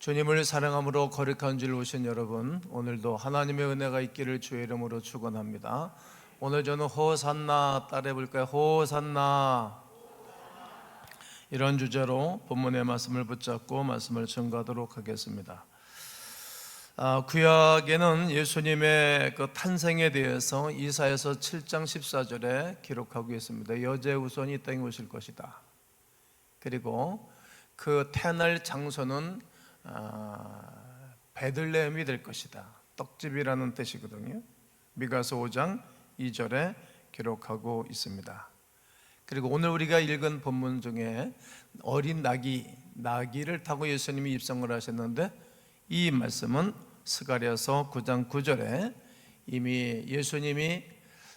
주님을 사랑함으로 거룩한 줄 오신 여러분, 오늘도 하나님의 은혜가 있기를 주의 이름으로 축원합니다. 오늘 저는 호산나 따라해볼까요? 호산나, 이런 주제로 본문의 말씀을 붙잡고 말씀을 전가하도록 하겠습니다. 구약에는 예수님의 그 탄생에 대해서 이사야서 7장 14절에 기록하고 있습니다. 여자의 후손이 이 땅에 오실 것이다. 그리고 그 태어날 장소는 베들레헴이 될 것이다. 떡집이라는 뜻이거든요. 미가서 5장 2절에 기록하고 있습니다. 그리고 오늘 우리가 읽은 본문 중에 어린 나귀를 타고 예수님이 입성을 하셨는데, 이 말씀은 스가랴서 9장 9절에 이미 예수님이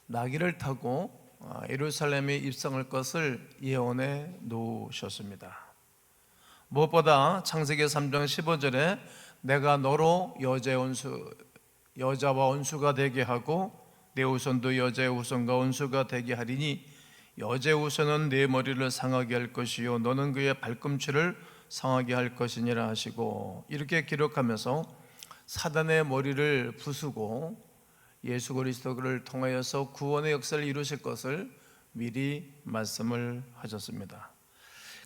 나귀를 타고 예루살렘에 입성할 것을 예언해 놓으셨습니다. 무엇보다 창세기 3장 15절에 내가 너로 여자와 원수가 되게 하고 내 후손도 여자의 후손과 원수가 되게 하리니 여자의 후손은 내 머리를 상하게 할 것이요 너는 그의 발꿈치를 상하게 할 것이니라 하시고, 이렇게 기록하면서 사단의 머리를 부수고 예수 그리스도를 통하여서 구원의 역사를 이루실 것을 미리 말씀을 하셨습니다.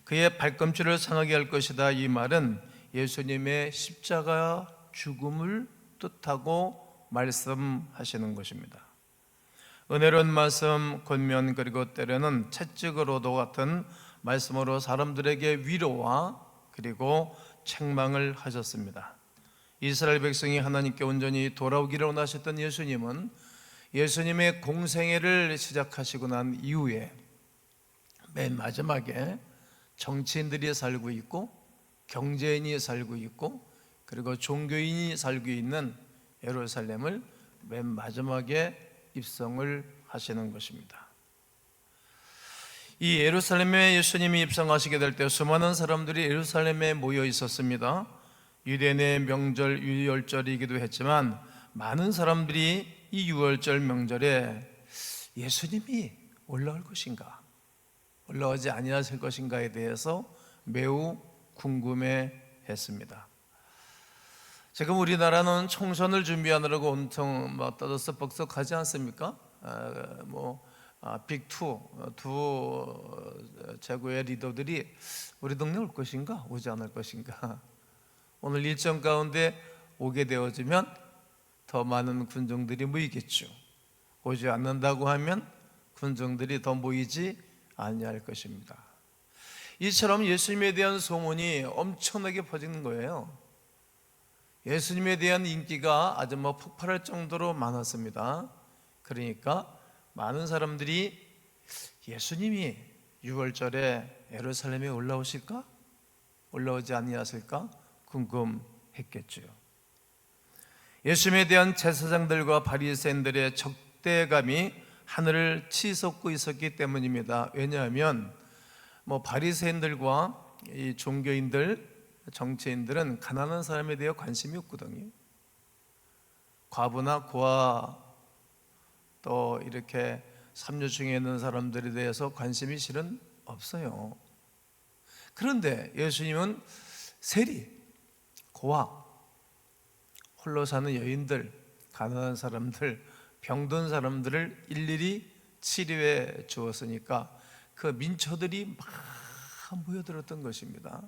그의 발꿈치를 상하게 할 것이다, 이 말은 예수님의 십자가 죽음을 뜻하고 말씀하시는 것입니다. 은혜로운 말씀, 권면, 그리고 때로는 채찍으로도 같은 말씀으로 사람들에게 위로와 그리고 책망을 하셨습니다. 이스라엘 백성이 하나님께 온전히 돌아오기를 원하셨던 예수님은 예수님의 공생애를 시작하시고 난 이후에 맨 마지막에 정치인들이 살고 있고 경제인이 살고 있고 그리고 종교인이 살고 있는 예루살렘을 맨 마지막에 입성을 하시는 것입니다. 이 예루살렘에 예수님이 입성하시게 될 때 수많은 사람들이 예루살렘에 모여 있었습니다. 유대인의 명절 유월절이기도 했지만 많은 사람들이 이 유월절 명절에 예수님이 올라올 것인가, 올라오지 아니하실 것인가에 대해서 매우 궁금해했습니다. 지금 우리나라는 총선을 준비하느라고 엄청 떠들썩벅썩하지 않습니까? 빅2 두 최고의 리더들이 우리 동네 올 것인가 오지 않을 것인가, 오늘 일정 가운데 오게 되어지면 더 많은 군중들이 모이겠죠. 오지 않는다고 하면 군중들이 더 모이지 아니할 것입니다. 이처럼 예수님에 대한 소문이 엄청나게 퍼지는 거예요. 예수님에 대한 인기가 아주 폭발할 정도로 많았습니다. 그러니까 많은 사람들이 예수님이 6월절에 예루살렘에 올라오실까? 올라오지 아니하실까? 궁금했겠죠. 예수님에 대한 제사장들과 바리새인들의 적대감이 하늘을 치솟고 있었기 때문입니다. 왜냐하면 바리새인들과 이 종교인들, 정치인들은 가난한 사람에 대해 관심이 없거든요. 과부나 고아, 또 이렇게 삼류층에 있는 사람들에 대해서 관심이 실은 없어요. 그런데 예수님은 세리, 고아, 홀로 사는 여인들, 가난한 사람들, 병든 사람들을 일일이 치료해 주었으니까 그 민초들이 막 모여들었던 것입니다.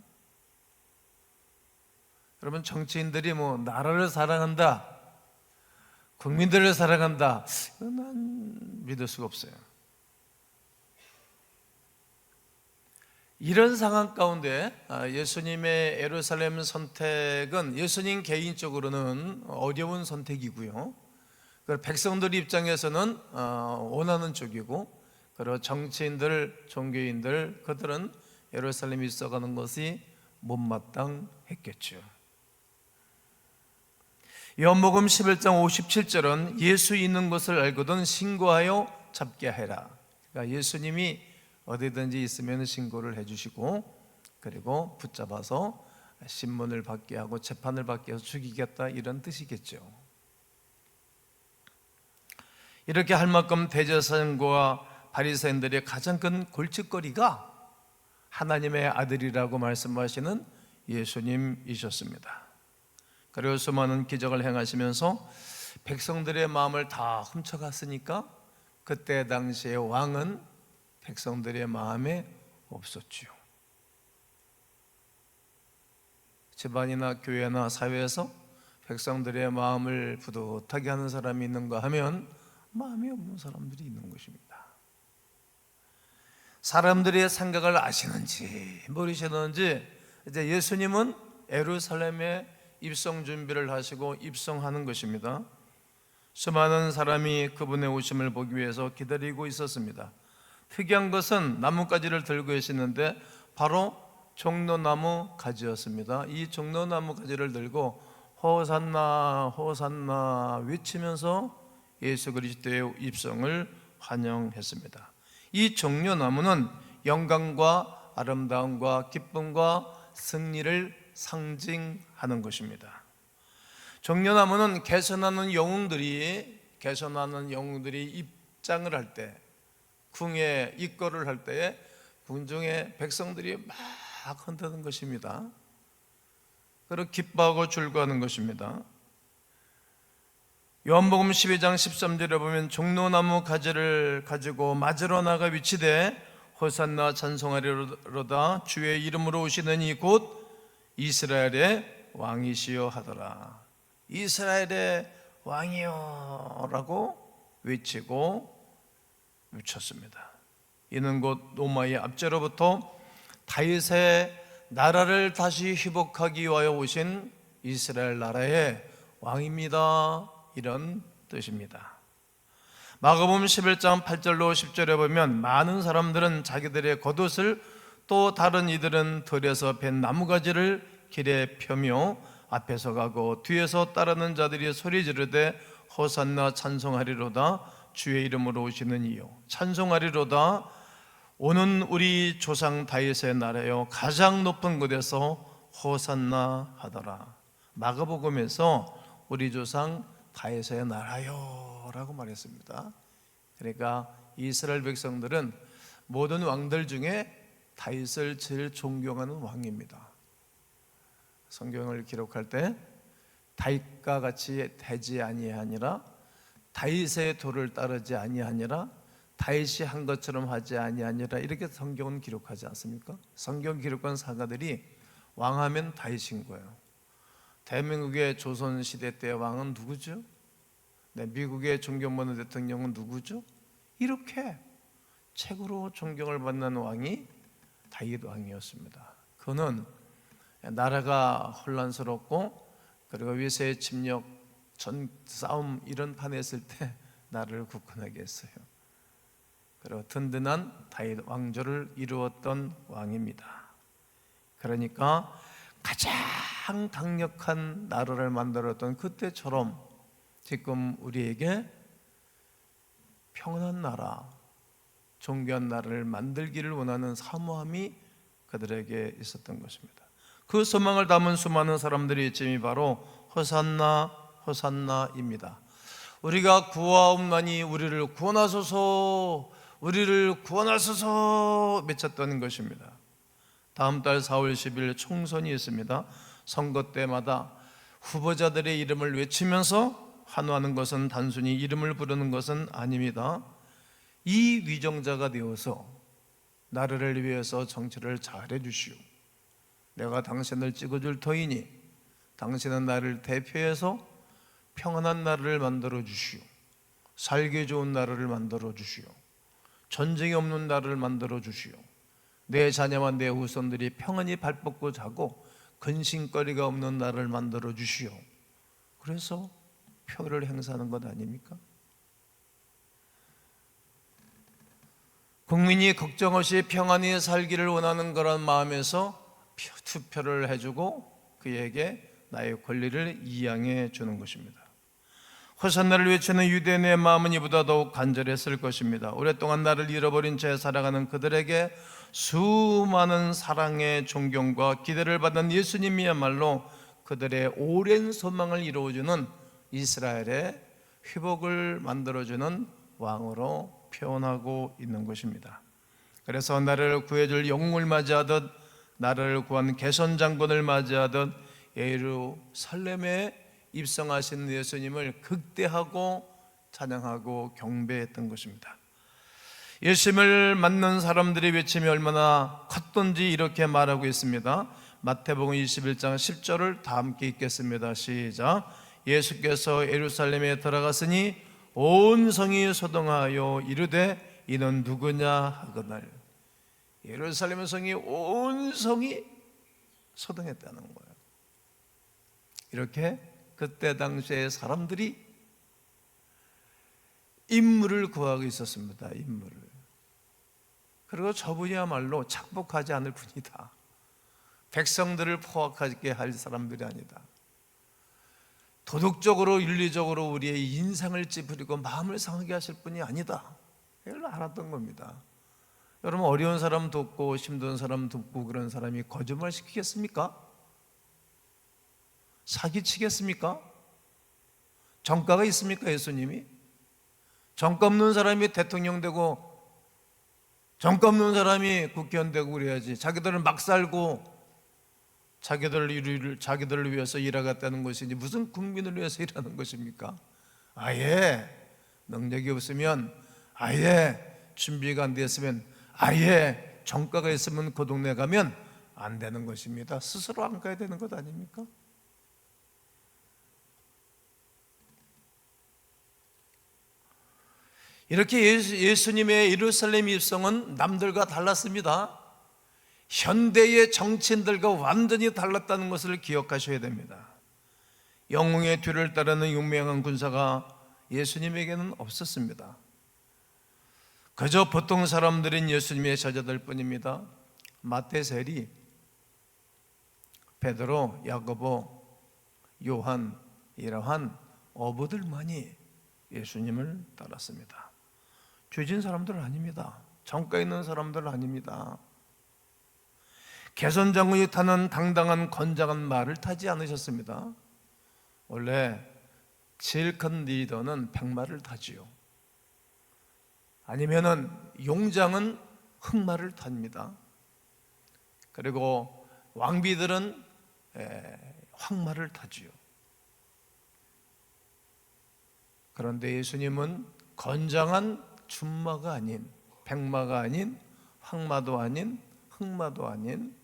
여러분, 정치인들이 나라를 사랑한다, 국민들을 사랑한다, 난 믿을 수가 없어요. 이런 상황 가운데 예수님의 예루살렘 선택은 예수님 개인적으로는 어려운 선택이고요, 백성들 입장에서는 원하는 쪽이고, 그리고 정치인들, 종교인들, 그들은 예루살렘에 있어가는 것이 못마땅했겠죠. 요한복음 11장 57절은 예수 있는 것을 알거든 신고하여 잡게 해라. 그러니까 예수님이 어디든지 있으면 신고를 해주시고, 그리고 붙잡아서 신문을 받게 하고 재판을 받게 해서 죽이겠다, 이런 뜻이겠죠. 이렇게 할 만큼 대제사장과 바리새인들의 가장 큰 골칫거리가 하나님의 아들이라고 말씀하시는 예수님이셨습니다. 그리고 수많은 기적을 행하시면서 백성들의 마음을 다 훔쳐갔으니까 그때 당시에 왕은 백성들의 마음에 없었지요. 집안이나 교회나 사회에서 백성들의 마음을 뿌듯하게 하는 사람이 있는가 하면 마음이 없는 사람들이 있는 것입니다. 사람들의 생각을 아시는지 모르시는지 이제 예수님은 예루살렘에 입성 준비를 하시고 입성하는 것입니다. 수많은 사람이 그분의 오심을 보기 위해서 기다리고 있었습니다. 특이한 것은 나뭇가지를 들고 계시는데 바로 종려나무 가지였습니다. 이 종려나무 가지를 들고 호산나 호산나 외치면서 예수 그리스도의 입성을 환영했습니다. 이 종려나무는 영광과 아름다움과 기쁨과 승리를 상징하는 것입니다. 종려나무는 개선하는 영웅들이 입장을 할 때, 궁에 입거를 할 때에 군중의 백성들이 막 흔드는 것입니다. 그리고 기뻐하고 즐거워하는 것입니다. 요한복음 12장 13절에 보면 종려나무 가지를 가지고 맞으러 나가 위치되 호산나 찬송하리로다 주의 이름으로 오시는 이곳 이스라엘의 왕이시여 하더라. 이스라엘의 왕이여 라고 외쳤습니다. 이는 곧 로마의 압제로부터 다윗의 나라를 다시 회복하기 위하여 오신 이스라엘 나라의 왕입니다. 이런 뜻입니다. 마가복음 11장 8절로 10절에 보면 많은 사람들은 자기들의 겉옷을 또 다른 이들은 들에서 벤 나무가지를 길에 펴며 앞에서 가고 뒤에서 따르는 자들이 소리 지르되 호산나 찬송하리로다 주의 이름으로 오시는 이요 찬송하리로다 오는 우리 조상 다윗의 나라여 가장 높은 곳에서 호산나 하더라. 마가복음에서 우리 조상 다윗의 나라요 라고 말했습니다. 그러니까 이스라엘 백성들은 모든 왕들 중에 다윗을 제일 존경하는 왕입니다. 성경을 기록할 때 다윗과 같이 되지 아니하니라 다윗의 도를 따르지 아니하니라 다윗이 한 것처럼 하지 아니하니라 이렇게 성경은 기록하지 않습니까? 성경 기록한 사가들이 왕하면 다윗인 거예요. 대한민국의 조선시대 때 왕은 누구죠? 미국의 존경받는 대통령은 누구죠? 이렇게 최고로 존경을 받는 왕이 다윗 왕이었습니다. 그는 나라가 혼란스럽고 그리고 위세의 침략, 전 싸움 이런 판에 있을 때 나라를 굳건하게 했어요. 그리고 든든한 다윗 왕조를 이루었던 왕입니다. 그러니까 가장 강력한 나라를 만들었던 그때처럼 지금 우리에게 평안한 나라, 존귀한 나라를 만들기를 원하는 사모함이 그들에게 있었던 것입니다. 그 소망을 담은 수많은 사람들의 이름이 바로 호산나 호산나입니다. 우리가 구하옵나니 우리를 구원하소서 우리를 구원하소서 외쳤던 것입니다. 다음 달 4월 10일 총선이 있습니다. 선거 때마다 후보자들의 이름을 외치면서 환호하는 것은 단순히 이름을 부르는 것은 아닙니다. 이 위정자가 되어서 나라를 위해서 정치를 잘해 주시오. 내가 당신을 찍어줄 터이니 당신은 나를 대표해서 평안한 나라를 만들어 주시오. 살기 좋은 나라를 만들어 주시오. 전쟁이 없는 나라를 만들어 주시오. 내 자녀와 내 후손들이 평안히 발 뻗고 자고 근심거리가 없는 나라를 만들어 주시오. 그래서 표를 행사하는 것 아닙니까? 국민이 걱정 없이 평안히 살기를 원하는 그런 마음에서 투표를 해주고 그에게 나의 권리를 이양해 주는 것입니다. 호산나를 외치는 유대인의 마음은 이보다 더욱 간절했을 것입니다. 오랫동안 나를 잃어버린 채 살아가는 그들에게 수많은 사랑의 존경과 기대를 받는 예수님이야말로 그들의 오랜 소망을 이루어주는 이스라엘의 회복을 만들어주는 왕으로 표현하고 있는 것입니다. 그래서 나를 구해줄 영웅을 맞이하듯 나를 구한 개선장군을 맞이하듯 예루살렘에 입성하신 예수님을 극대하고 찬양하고 경배했던 것입니다. 예수님을 맞는 사람들의 외침이 얼마나 컸던지 이렇게 말하고 있습니다. 마태복음 21장 10절을 다 함께 읽겠습니다. 시작. 예수께서 예루살렘에 들어갔으니 온 성이 소동하여 이르되 이는 누구냐 하거늘. 예루살렘 성이 온 성이 소동했다는 거예요. 이렇게 그때 당시에 사람들이 인물을 구하고 있었습니다. 인물을. 그리고 저분이야말로 착복하지 않을 분이다. 백성들을 포악하게 할 사람들이 아니다. 도덕적으로 윤리적으로 우리의 인상을 찌푸리고 마음을 상하게 하실 분이 아니다. 이걸 알았던 겁니다. 여러분, 어려운 사람 돕고 힘든 사람 돕고 그런 사람이 거짓말 시키겠습니까? 사기치겠습니까? 정가가 있습니까? 예수님이 정가 없는 사람이 대통령 되고 정가 없는 사람이 국회의원 되고 그래야지. 자기들은 막 살고 자기들을 위해서 일하겠다는 것이지 무슨 국민을 위해서 일하는 것입니까? 아예 능력이 없으면, 아예 준비가 안 됐으면, 아예 정가가 있으면 그 동네 가면 안 되는 것입니다. 스스로 안 가야 되는 것 아닙니까? 이렇게 예수님의 예루살렘 입성은 남들과 달랐습니다. 현대의 정치인들과 완전히 달랐다는 것을 기억하셔야 됩니다. 영웅의 뒤를 따르는 유명한 군사가 예수님에게는 없었습니다. 그저 보통 사람들인 예수님의 제자들 뿐입니다. 마태, 세리, 베드로, 야고보, 요한 이러한 어부들만이 예수님을 따랐습니다. 죄진 사람들은 아닙니다. 정가 있는 사람들은 아닙니다. 개선장군이 타는 당당한 건장한 말을 타지 않으셨습니다. 원래 제일 큰 리더는 백마를 타지요. 아니면은 용장은 흑마를 탑니다. 그리고 왕비들은 황마를 타지요. 그런데 예수님은 건장한 준마가 아닌, 백마가 아닌, 황마도 아닌, 흑마도 아닌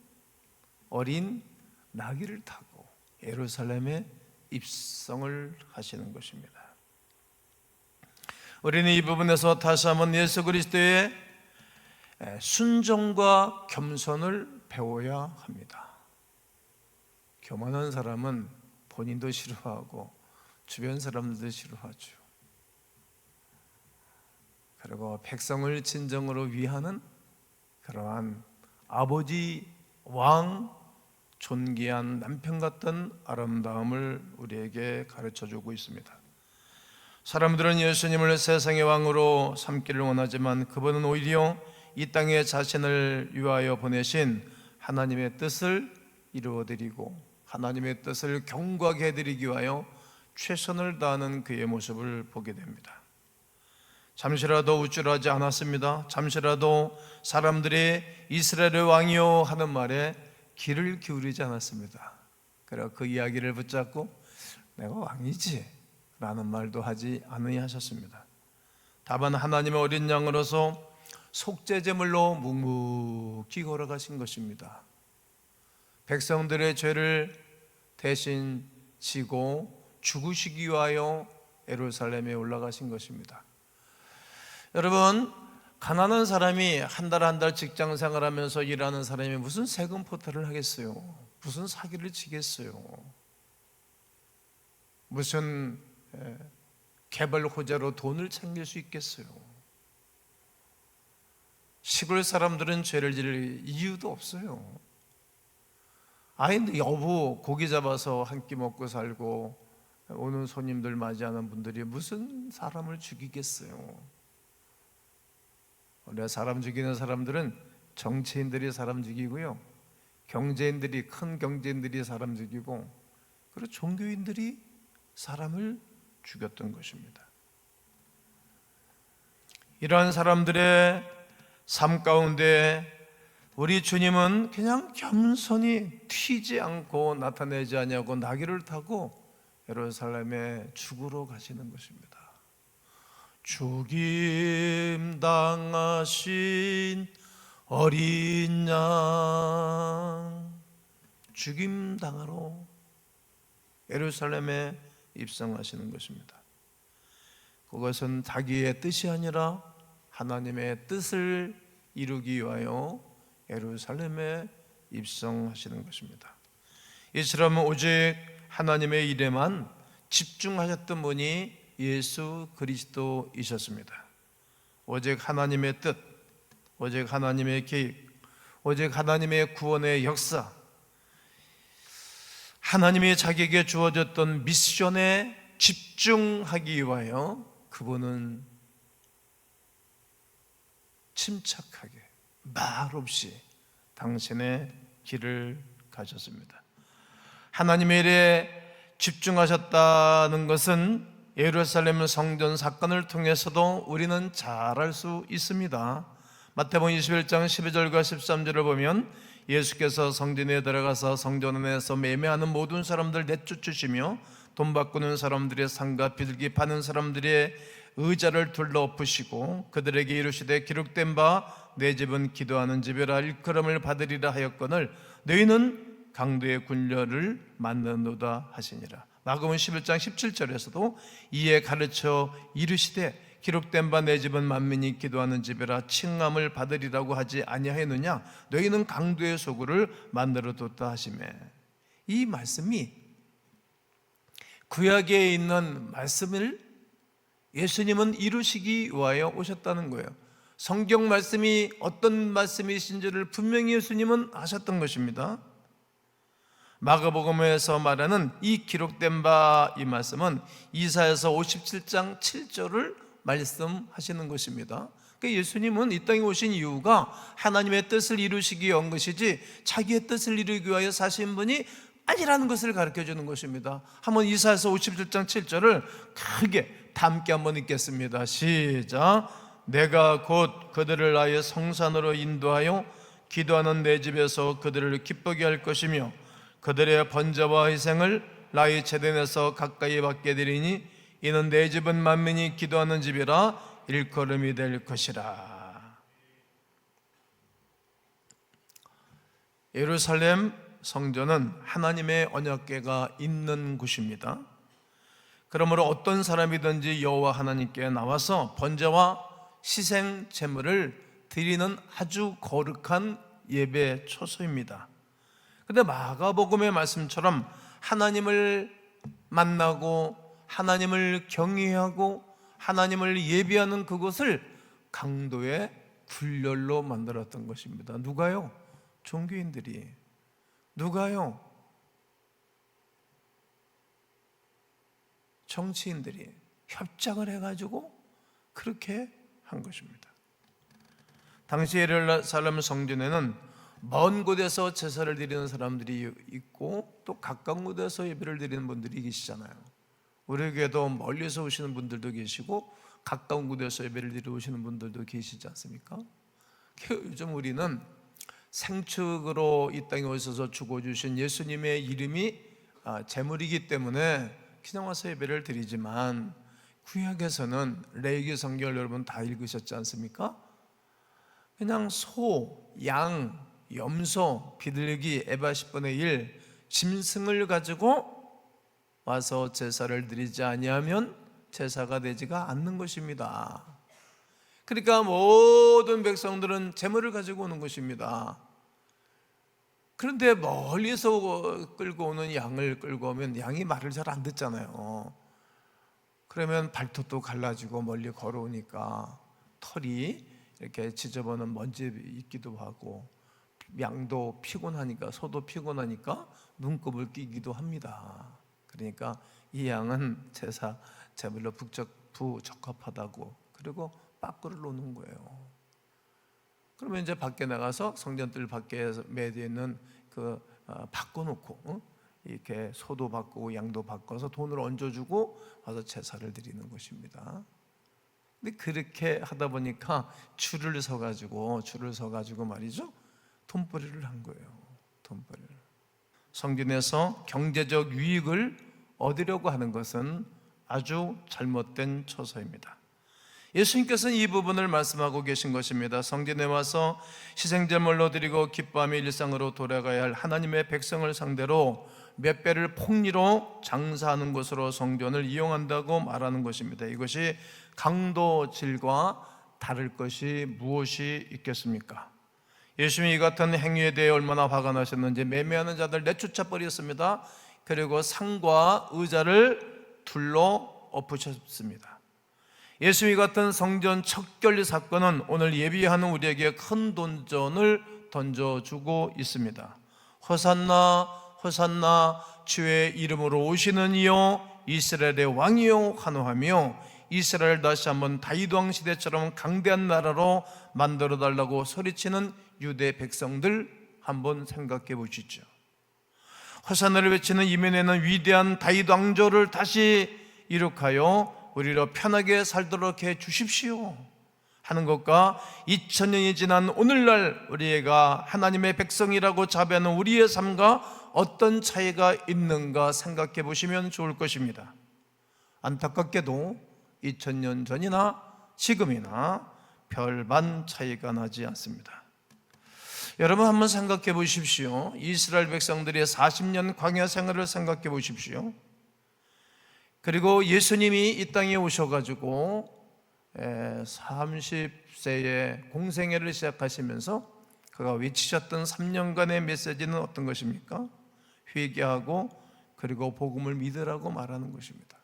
어린 나귀를 타고 예루살렘에 입성을 하시는 것입니다. 우리는 이 부분에서 다시 한번 예수 그리스도의 순종과 겸손을 배워야 합니다. 교만한 사람은 본인도 싫어하고 주변 사람들도 싫어하죠. 그리고 백성을 진정으로 위하는 그러한 아버지, 왕, 존귀한 남편 같은 아름다움을 우리에게 가르쳐주고 있습니다. 사람들은 예수님을 세상의 왕으로 삼기를 원하지만 그분은 오히려 이 땅에 자신을 위하여 보내신 하나님의 뜻을 이루어드리고 하나님의 뜻을 경고하게 해드리기 위하여 최선을 다하는 그의 모습을 보게 됩니다. 잠시라도 우쭐하지 않았습니다. 잠시라도 사람들이 이스라엘의 왕이요 하는 말에 귀를 기울이지 않았습니다. 그리고 그 이야기를 붙잡고 내가 왕이지 라는 말도 하지 않으셨습니다. 다만 하나님의 어린 양으로서 속죄제물로 묵묵히 걸어가신 것입니다. 백성들의 죄를 대신 지고 죽으시기 위하여 예루살렘에 올라가신 것입니다. 여러분, 가난한 사람이 한 달 직장 생활하면서 일하는 사람이 무슨 세금 포탈을 하겠어요? 무슨 사기를 치겠어요? 무슨 개발 호재로 돈을 챙길 수 있겠어요? 시골 사람들은 죄를 지을 이유도 없어요. 아니, 여보 고기 잡아서 한 끼 먹고 살고 오는 손님들 맞이하는 분들이 무슨 사람을 죽이겠어요? 원래 사람 죽이는 사람들은 정치인들이 사람 죽이고요, 경제인들이, 큰 경제인들이 사람 죽이고, 그리고 종교인들이 사람을 죽였던 것입니다. 이러한 사람들의 삶 가운데 우리 주님은 그냥 겸손히 튀지 않고 나타내지 아니하고 나귀를 타고 예루살렘에 죽으러 가시는 것입니다. 죽임 당하신 어린 양, 죽임 당하러 예루살렘에 입성하시는 것입니다. 그것은 자기의 뜻이 아니라 하나님의 뜻을 이루기 위하여 예루살렘에 입성하시는 것입니다. 이처럼 오직 하나님의 일에만 집중하셨던 분이 예수 그리스도이셨습니다. 오직 하나님의 뜻, 오직 하나님의 계획, 오직 하나님의 구원의 역사, 하나님이 자기에게 주어졌던 미션에 집중하기 위하여 그분은 침착하게 말없이 당신의 길을 가셨습니다. 하나님의 일에 집중하셨다는 것은 예루살렘 성전 사건을 통해서도 우리는 잘 알 수 있습니다. 마태복음 21장 12절과 13절을 보면 예수께서 성전에 들어가서 성전 안에서 매매하는 모든 사람들 내쫓으시며 돈 바꾸는 사람들의 상과 비둘기 파는 사람들의 의자를 둘러엎으시고 그들에게 이르시되 기록된 바 내 집은 기도하는 집이라 일컬음을 받으리라 하였거늘 너희는 강도의 군려를 만나노다 하시니라. 마가복음 11장 17절에서도 이에 가르쳐 이르시되 기록된 바 내 집은 만민이 기도하는 집이라 칭함을 받으리라고 하지 아니하였느냐 너희는 강도의 소굴을 만들어뒀다 하시매. 이 말씀이 구약에 있는 말씀을 예수님은 이루시기 위하여 오셨다는 거예요. 성경 말씀이 어떤 말씀이신지를 분명히 예수님은 아셨던 것입니다. 마가복음에서 말하는 이 기록된 바 이 말씀은 이사야서 57장 7절을 말씀하시는 것입니다. 그러니까 예수님은 이 땅에 오신 이유가 하나님의 뜻을 이루시기 위한 것이지 자기의 뜻을 이루기 위하여 사신 분이 아니라는 것을 가르쳐 주는 것입니다. 한번 이사야서 57장 7절을 크게 다 함께 한번 읽겠습니다. 시작. 내가 곧 그들을 나의 성산으로 인도하여 기도하는 내 집에서 그들을 기쁘게 할 것이며 그들의 번제와 희생을 나의 제단에서 가까이 받게 되리니 이는 내 집은 만민이 기도하는 집이라 일컬음이 될 것이라. 예루살렘 성전은 하나님의 언약궤가 있는 곳입니다. 그러므로 어떤 사람이든지 여호와 하나님께 나와서 번제와 희생 제물을 드리는 아주 거룩한 예배 초소입니다. 그런데 마가복음의 말씀처럼 하나님을 만나고 하나님을 경외하고 하나님을 예배하는 그곳을 강도의 굴렬로 만들었던 것입니다. 누가요? 종교인들이. 누가요? 정치인들이 협작을 해가지고 그렇게 한 것입니다. 당시 예루살렘 성전에는 먼 곳에서 제사를 드리는 사람들이 있고 또 가까운 곳에서 예배를 드리는 분들이 계시잖아요. 우리에게도 멀리서 오시는 분들도 계시고 가까운 곳에서 예배를 드리러 오시는 분들도 계시지 않습니까? 요즘 우리는 생축으로 이 땅에 오셔서 죽어주신 예수님의 이름이 제물이기 때문에 그냥 와서 예배를 드리지만 구약에서는 레위기 성경을 여러분 다 읽으셨지 않습니까? 그냥 소, 양, 염소, 비둘기, 에바 10분의 1 짐승을 가지고 와서 제사를 드리지 아니하면 제사가 되지가 않는 것입니다. 그러니까 모든 백성들은 제물을 가지고 오는 것입니다. 그런데 멀리서 끌고 오는 양을 끌고 오면 양이 말을 잘 안 듣잖아요. 그러면 발톱도 갈라지고 멀리 걸어오니까 털이 이렇게 지저분한 먼지 있기도 하고 양도 피곤하니까 소도 피곤하니까 눈곱을 끼기도 합니다. 그러니까 이 양은 제사 제물로 부적합하다고 그리고 밖으로 놓는 거예요. 그러면 이제 밖에 나가서 성전뜰 밖에 매여 있는 바꿔놓고 이렇게 소도 바꾸고 양도 바꿔서 돈을 얹어주고 와서 제사를 드리는 것입니다. 근데 그렇게 하다 보니까 줄을 서가지고 말이죠. 돈벌이를 한 거예요. 돈벌이를. 성전에서 경제적 유익을 얻으려고 하는 것은 아주 잘못된 처소입니다. 예수님께서는 이 부분을 말씀하고 계신 것입니다. 성전에 와서 희생제물로 드리고 기뻐하며 일상으로 돌아가야 할 하나님의 백성을 상대로 몇 배를 폭리로 장사하는 것으로 성전을 이용한다고 말하는 것입니다. 이것이 강도질과 다를 것이 무엇이 있겠습니까? 예수님이 이 같은 행위에 대해 얼마나 화가 나셨는지 매매하는 자들 내쫓아 버렸습니다. 그리고 상과 의자를 둘러 엎으셨습니다. 예수님 같은 성전 척결 사건은 오늘 예비하는 우리에게 큰 도전을 던져주고 있습니다. 호산나 호산나 주의 이름으로 오시는 이여 이스라엘의 왕이여 환호하며 이스라엘 다시 한번 다윗 왕 시대처럼 강대한 나라로 만들어 달라고 소리치는 유대 백성들 한번 생각해 보시죠. 호산나를 외치는 이면에는 위대한 다윗 왕조를 다시 이룩하여 우리로 편하게 살도록 해 주십시오 하는 것과 2000년이 지난 오늘날 우리가 하나님의 백성이라고 자부하는 우리의 삶과 어떤 차이가 있는가 생각해 보시면 좋을 것입니다. 안타깝게도 2000년 전이나 지금이나 별반 차이가 나지 않습니다. 여러분 한번 생각해 보십시오. 이스라엘 백성들의 40년 광야 생활을 생각해 보십시오. 그리고 예수님이 이 땅에 오셔가지고 30세에 공생애를 시작하시면서 그가 외치셨던 3년간의 메시지는 어떤 것입니까? 회개하고 그리고 복음을 믿으라고 말하는 것입니다.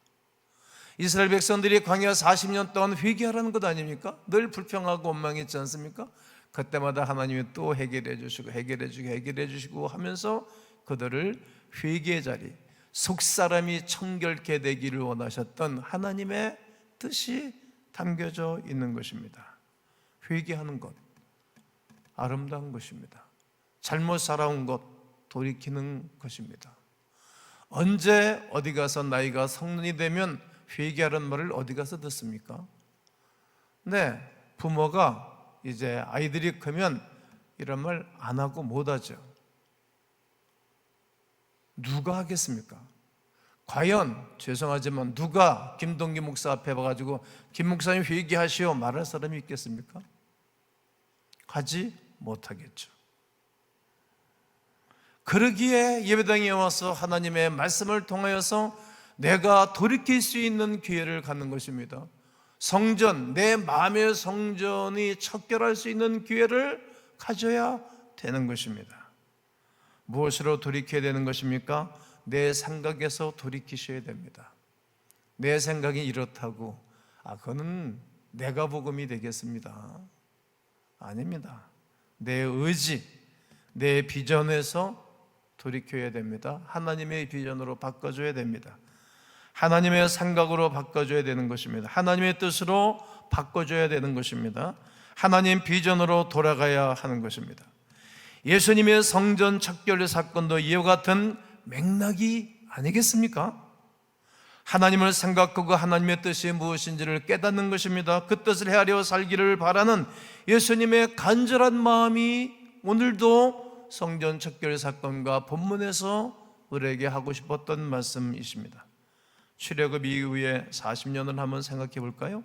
이스라엘 백성들이 광야 40년 동안 회개하라는 것 아닙니까? 늘 불평하고 원망했지 않습니까? 그때마다 하나님이 또 해결해 주시고 하면서 그들을 회개의 자리, 속사람이 청결케 되기를 원하셨던 하나님의 뜻이 담겨져 있는 것입니다. 회개하는 것, 아름다운 것입니다. 잘못 살아온 것, 돌이키는 것입니다. 언제 어디 가서 나이가 성년이 되면 회개하라는 말을 어디 가서 듣습니까? 네, 부모가 이제 아이들이 크면 이런 말 안 하고 못 하죠. 누가 하겠습니까? 과연 죄송하지만 누가 김동기 목사 앞에 와가지고 김 목사님 회개하시오 말할 사람이 있겠습니까? 하지 못하겠죠. 그러기에 예배당에 와서 하나님의 말씀을 통하여서 내가 돌이킬 수 있는 기회를 갖는 것입니다. 성전, 내 마음의 성전이 척결할 수 있는 기회를 가져야 되는 것입니다. 무엇으로 돌이켜야 되는 것입니까? 내 생각에서 돌이키셔야 됩니다. 내 생각이 이렇다고 그거는 내가 복음이 되겠습니다. 아닙니다. 내 의지, 내 비전에서 돌이켜야 됩니다. 하나님의 비전으로 바꿔줘야 됩니다. 하나님의 생각으로 바꿔줘야 되는 것입니다. 하나님의 뜻으로 바꿔줘야 되는 것입니다. 하나님 비전으로 돌아가야 하는 것입니다. 예수님의 성전 척결 사건도 이와 같은 맥락이 아니겠습니까? 하나님을 생각하고 하나님의 뜻이 무엇인지를 깨닫는 것입니다. 그 뜻을 헤아려 살기를 바라는 예수님의 간절한 마음이 오늘도 성전 척결 사건과 본문에서 우리에게 하고 싶었던 말씀이십니다. 출애굽 이후에 40년을 한번 생각해 볼까요?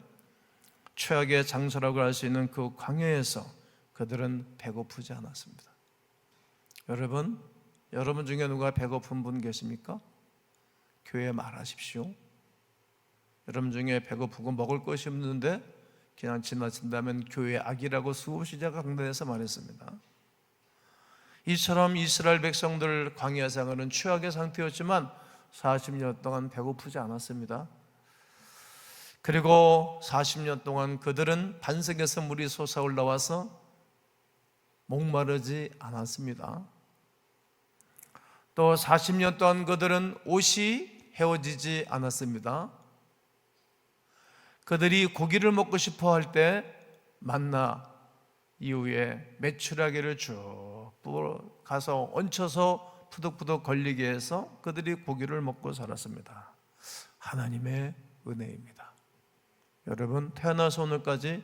최악의 장소라고 할 수 있는 그 광야에서 그들은 배고프지 않았습니다. 여러분 중에 누가 배고픈 분 계십니까? 교회에 말하십시오. 여러분 중에 배고프고 먹을 것이 없는데 그냥 지나친다면 교회 악이라고 수없이 제가 강단에서 말했습니다. 이처럼 이스라엘 백성들 광야 생활은 최악의 상태였지만 40년 동안 배고프지 않았습니다. 그리고 40년 동안 그들은 반석에서 물이 솟아올라와서 목마르지 않았습니다. 또 40년 동안 그들은 옷이 헤어지지 않았습니다. 그들이 고기를 먹고 싶어 할 때 만나 이후에 메추라기를 쭉 가서 얹혀서 푸득푸득 걸리게 해서 그들이 고기를 먹고 살았습니다. 하나님의 은혜입니다. 여러분, 태어나서 오늘까지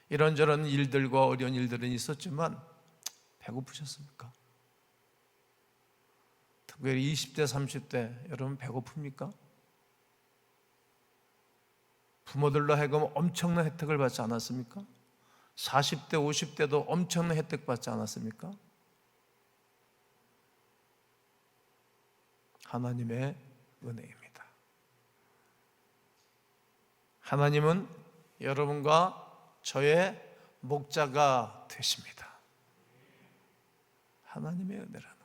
이런저런 일들과 어려운 일들은 있었지만 배고프셨습니까? 특별히 20대, 30대 여러분 배고픕니까? 부모들로 하여금 엄청난 혜택을 받지 않았습니까? 40대, 50대도 엄청난 혜택 받지 않았습니까? 하나님의 은혜입니다. 하나님은 여러분과 저의 목자가 되십니다. 하나님의 은혜라는 거예요.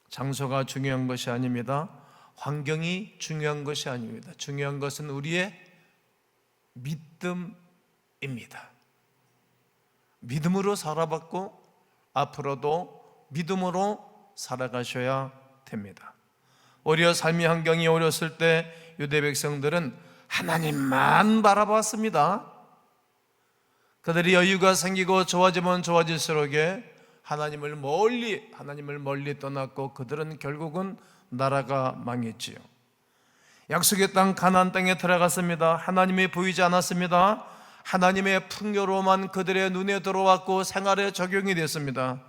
장소가 중요한 것이 아닙니다. 환경이 중요한 것이 아닙니다. 중요한 것은 우리의 믿음입니다. 믿음으로 살아봤고 앞으로도 믿음으로 살아가셔야 됩니다. 오히려 삶의 환경이 어려웠을 때 유대 백성들은 하나님만 바라봤습니다. 그들이 여유가 생기고 좋아지면 좋아질수록 하나님을 멀리 떠났고 그들은 결국은 나라가 망했지요. 약속의 땅 가나안 땅에 들어갔습니다. 하나님이 보이지 않았습니다. 하나님의 풍요로움만 그들의 눈에 들어왔고 생활에 적용이 됐습니다.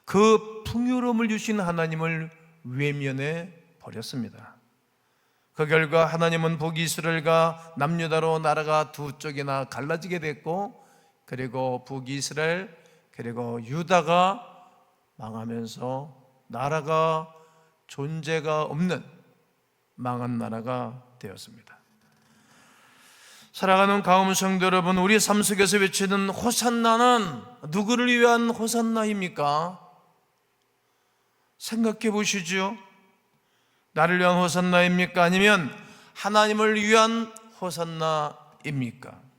그 풍요로움을 주신 하나님을 외면해 버렸습니다. 그 결과 하나님은 북이스라엘과 남유다로 나라가 두 쪽이나 갈라지게 됐고, 그리고 북이스라엘 그리고 유다가 망하면서 나라가 존재가 없는 망한 나라가 되었습니다. 사랑하는 가움 성도 여러분, 우리 삶 속에서 외치는 호산나는 누구를 위한 호산나입니까? 생각해 보시죠. 나를 위한 호산나입니까? 아니면 하나님을 위한 호산나입니까?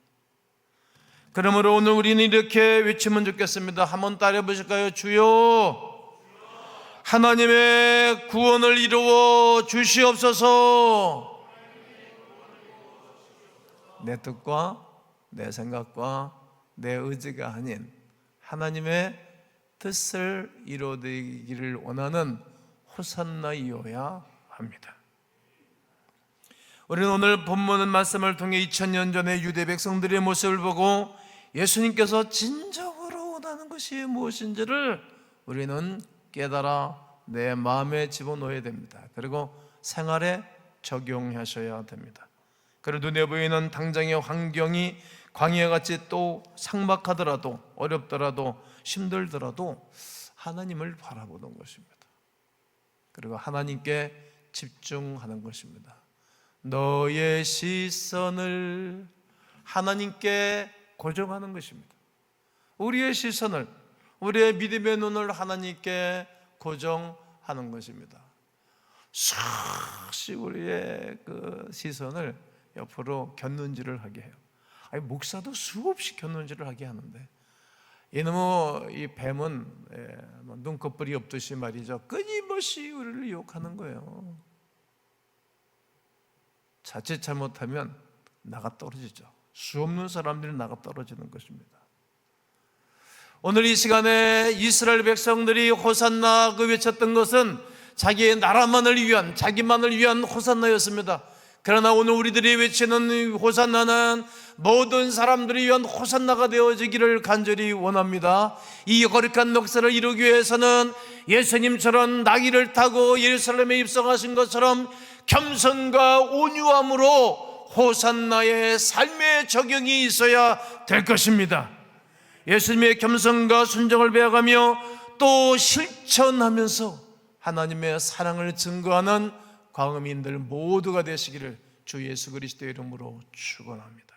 그러므로 오늘 우리는 이렇게 외치면 좋겠습니다. 한번 따라해 보실까요? 주여, 하나님의 구원을 이루어 주시옵소서. 내 뜻과 내 생각과 내 의지가 아닌 하나님의 뜻을 이루어지기를 원하는 호산나이어야 합니다. 우리는 오늘 본문 말씀을 통해 2000년 전의 유대 백성들의 모습을 보고 예수님께서 진정으로 원하는 것이 무엇인지를 우리는 깨달아 내 마음에 집어넣어야 됩니다. 그리고 생활에 적용하셔야 됩니다. 그리고 눈에 보이는 당장의 환경이 광야같이 또 삭막하더라도, 어렵더라도, 힘들더라도 하나님을 바라보는 것입니다. 그리고 하나님께 집중하는 것입니다. 너의 시선을 하나님께 고정하는 것입니다. 우리의 시선을, 우리의 믿음의 눈을 하나님께 고정하는 것입니다. 수없이 우리의 그 시선을 옆으로 곁눈질을 하게 해요. 아니, 목사도 수없이 곁눈질을 하게 하는데 이 뱀은 눈꺼풀이 없듯이 말이죠, 끊임없이 우리를 유혹하는 거예요. 자칫 잘못하면 나가 떨어지죠. 수없는 사람들이 나가 떨어지는 것입니다. 오늘 이 시간에 이스라엘 백성들이 호산나 그 외쳤던 것은 자기의 나라만을 위한, 자기만을 위한 호산나였습니다. 그러나 오늘 우리들이 외치는 호산나는 모든 사람들이 위한 호산나가 되어지기를 간절히 원합니다. 이 거룩한 역사를 이루기 위해서는 예수님처럼 나귀를 타고 예루살렘에 입성하신 것처럼 겸손과 온유함으로 호산나의 삶의 적용이 있어야 될 것입니다. 예수님의 겸손과 순종을 배워가며 또 실천하면서 하나님의 사랑을 증거하는 광음인들 모두가 되시기를 주 예수 그리스도의 이름으로 축원합니다.